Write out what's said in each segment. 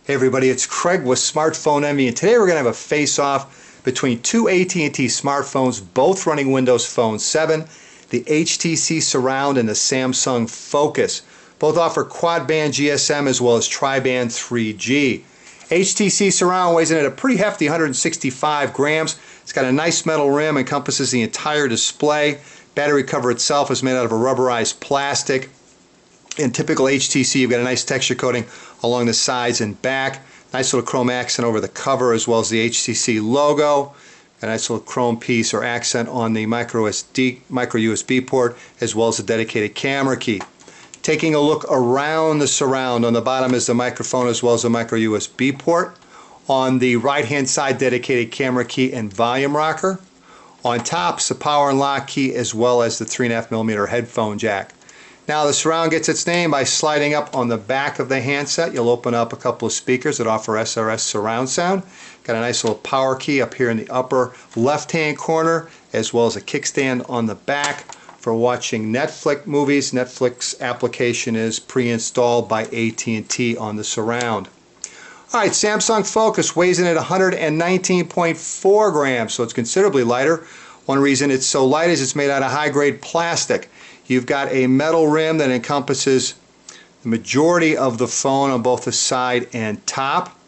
Hey everybody, it's Craig with Smartphone Envy, and today we're going to have a face-off between two AT&T smartphones, both running Windows Phone 7, the HTC Surround and the Samsung Focus. Both offer quad-band GSM as well as tri-band 3G. HTC Surround weighs in at a pretty hefty 165 grams. It's got a nice metal rim, encompasses the entire display. Battery cover itself is made out of a rubberized plastic. In typical HTC, you've got a nice texture coating along the sides and back. Nice little chrome accent over the cover as well as the HTC logo. A nice little chrome piece or accent on the micro USB port as well as a dedicated camera key. Taking a look around the Surround, on the bottom is the microphone as well as a micro USB port. On the right hand side, dedicated camera key and volume rocker. On top is the power and lock key as well as the 3.5mm headphone jack. Now the Surround gets its name by sliding up on the back of the handset. You'll open up a couple of speakers that offer SRS surround sound. Got a nice little power key up here in the upper left hand corner as well as a kickstand on the back for watching Netflix movies. Netflix application is pre-installed by AT&T on the Surround. Alright, Samsung Focus weighs in at 119.4 grams, so it's considerably lighter. One reason it's so light is it's made out of high-grade plastic. You've got a metal rim that encompasses the majority of the phone on both the side and top.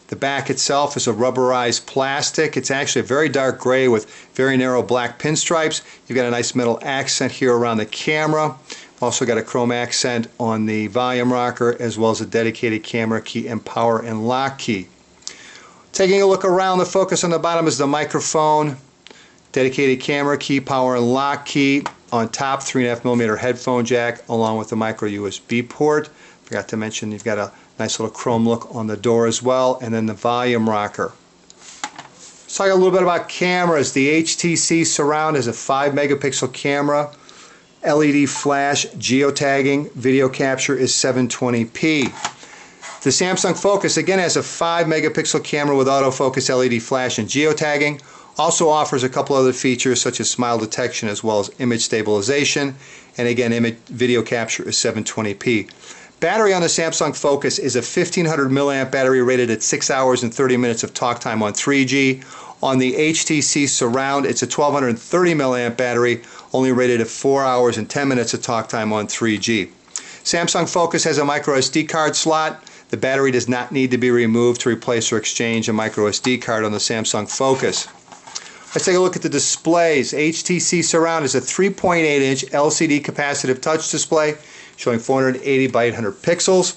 The back itself is a rubberized plastic. It's actually a very dark gray with very narrow black pinstripes. You've got a nice metal accent here around the camera. Also got a chrome accent on the volume rocker as well as a dedicated camera key and power and lock key. Taking a look around the Focus, on the bottom is the microphone, dedicated camera key, power and lock key. On top, 3.5mm headphone jack along with the micro USB port. Forgot to mention you've got a nice little chrome look on the door as well, and then the volume rocker. Let's talk a little bit about cameras. The HTC Surround has a 5-megapixel camera, LED flash, geotagging, video capture is 720p. The Samsung Focus again has a 5-megapixel camera with autofocus, LED flash, and geotagging. Also offers a couple other features such as smile detection as well as image stabilization, and again video capture is 720p. Battery on the Samsung Focus is a 1500 milliamp battery rated at 6 hours and 30 minutes of talk time on 3G. On the HTC Surround, it's a 1230 milliamp battery only rated at 4 hours and 10 minutes of talk time on 3G. Samsung Focus has a micro SD card slot. The battery does not need to be removed to replace or exchange a micro SD card on the Samsung Focus. Let's take a look at the displays. HTC Surround is a 3.8-inch LCD capacitive touch display showing 480 by 800 pixels.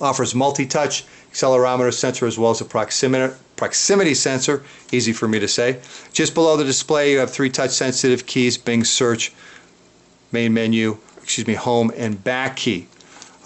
Offers multi-touch accelerometer sensor as well as a proximity sensor, easy for me to say. Just below the display you have 3 touch-sensitive keys: Bing search, main menu, home and back key.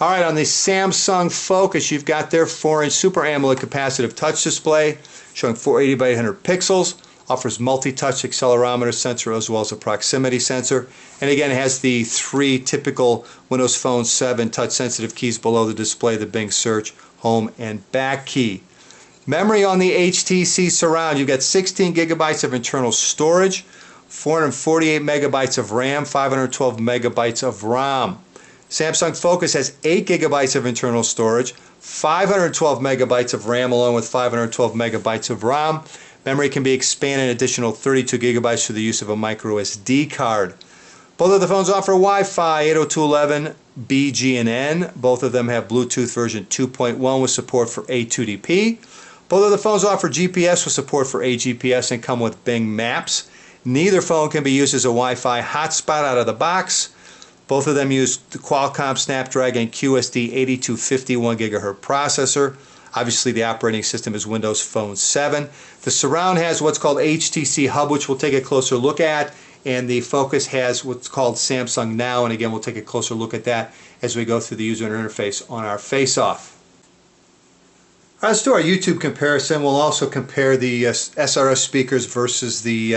Alright, on the Samsung Focus you've got their 4-inch Super AMOLED capacitive touch display showing 480 by 800 pixels. Offers multi-touch accelerometer sensor as well as a proximity sensor, and again it has the 3 typical Windows Phone 7 touch-sensitive keys below the display: the Bing search, home, and back key. Memory on the HTC Surround, you've got 16 gigabytes of internal storage, 448 megabytes of RAM, 512 megabytes of ROM. Samsung Focus has 8 gigabytes of internal storage, 512 megabytes of RAM along with 512 megabytes of ROM. Memory can be expanded an additional 32 gigabytes through the use of a micro SD card. Both of the phones offer Wi-Fi 802.11b, G, and N. Both of them have Bluetooth version 2.1 with support for A2DP. Both of the phones offer GPS with support for AGPS and come with Bing Maps. Neither phone can be used as a Wi-Fi hotspot out of the box. Both of them use the Qualcomm Snapdragon QSD 8250 1GHz processor. Obviously the operating system is Windows Phone 7. The Surround has what's called HTC Hub, which we'll take a closer look at, and the Focus has what's called Samsung Now, and again we'll take a closer look at that as we go through the user interface on our face-off. Alright, let's do our YouTube comparison. We'll also compare the SRS speakers versus the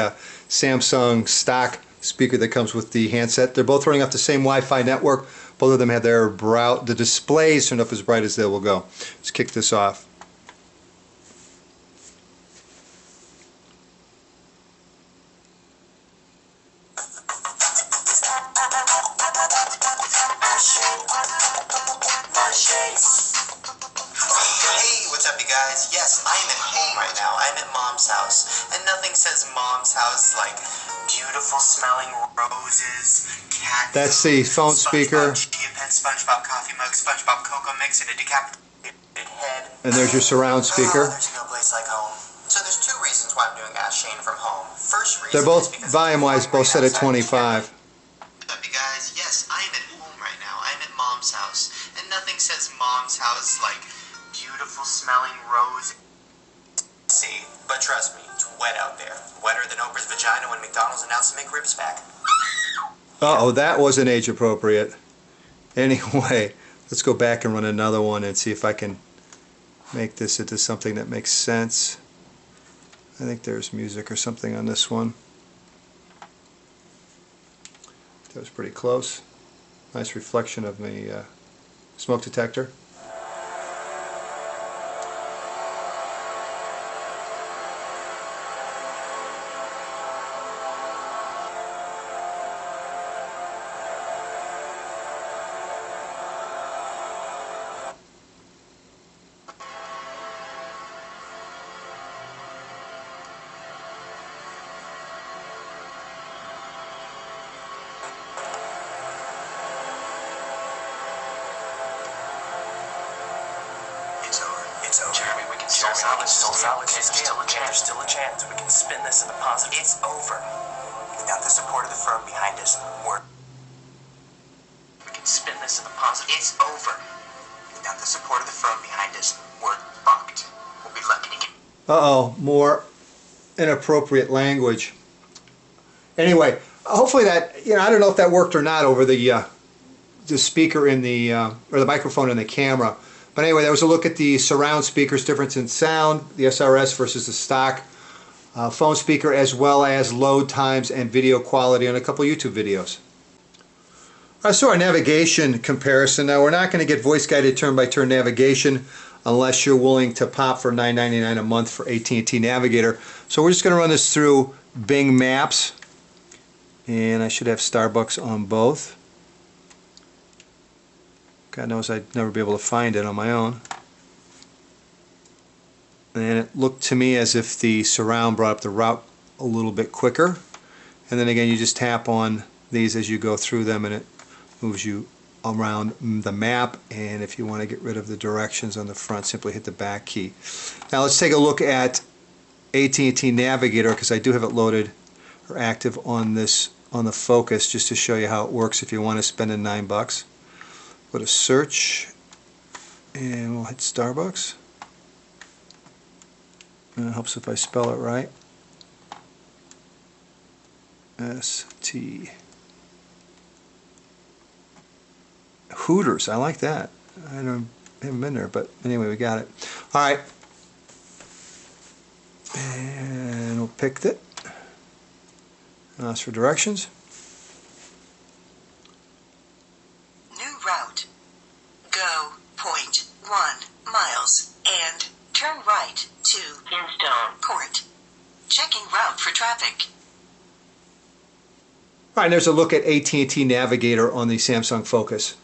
Samsung stock speaker that comes with the handset. They're both running off the same Wi-Fi network. Both of them have their the displays turned up as bright as they will go. Let's kick this off. Hey. guys? Yes, I am at home right now. I'm at Mom's house. And nothing says Mom's house like beautiful smelling roses, cat That's the phone speaker. SpongeBob chia pet, SpongeBob coffee mug, SpongeBob cocoa mix, and a decapitated head. And there's your surround speaker. There's no place like home. So there's two reasons why I'm doing Ask Shane from home. First reason They're both volume-wise, both set at 25. What's up, you guys? Yes, I am at home right now. I'm at Mom's house. And nothing says Mom's house like beautiful smelling rose. See, but trust me, it's wet out there. Wetter than Oprah's vagina when McDonald's announced to make ribs back. Uh-oh, that wasn't age appropriate. Anyway, let's go back and run another one and see if I can make this into something that makes sense. I think there's music or something on this one. That was pretty close. Nice reflection of the smoke detector. It's over. Jeremy, we can still salvage this deal. There's still a chance. We can spin this in the positive. It's over. Without the support of the firm behind us, we can spin this in the positive. It's over. Without the support of the firm behind us, we're fucked. We'll be lucky to get... Uh-oh, more inappropriate language. Anyway, hopefully that, I don't know if that worked or not over the speaker in the, or the microphone in the camera. But anyway, that was a look at the surround speakers, difference in sound, the SRS versus the stock phone speaker, as well as load times and video quality on a couple YouTube videos. So our navigation comparison. Now, we're not going to get voice-guided turn-by-turn navigation unless you're willing to pop for $9.99 a month for AT&T Navigator. So we're just going to run this through Bing Maps. And I should have Starbucks on both. God knows I'd never be able to find it on my own. And it looked to me as if the surround brought up the route a little bit quicker. And then again, you just tap on these as you go through them and it moves you around the map. And if you want to get rid of the directions on the front, simply hit the back key. Now let's take a look at AT&T Navigator, because I do have it loaded or active on this, on the Focus, just to show you how it works if you want to spend $9. Go to search and we'll hit Starbucks. And it helps if I spell it right. S-T. Hooters, I like that. I haven't been there, but anyway, we got it. Alright. And we'll pick it. Now ask for directions. Route. Go 0.1 miles and turn right to Instone Court. Checking route for traffic. All right, and there's a look at AT&T Navigator on the Samsung Focus.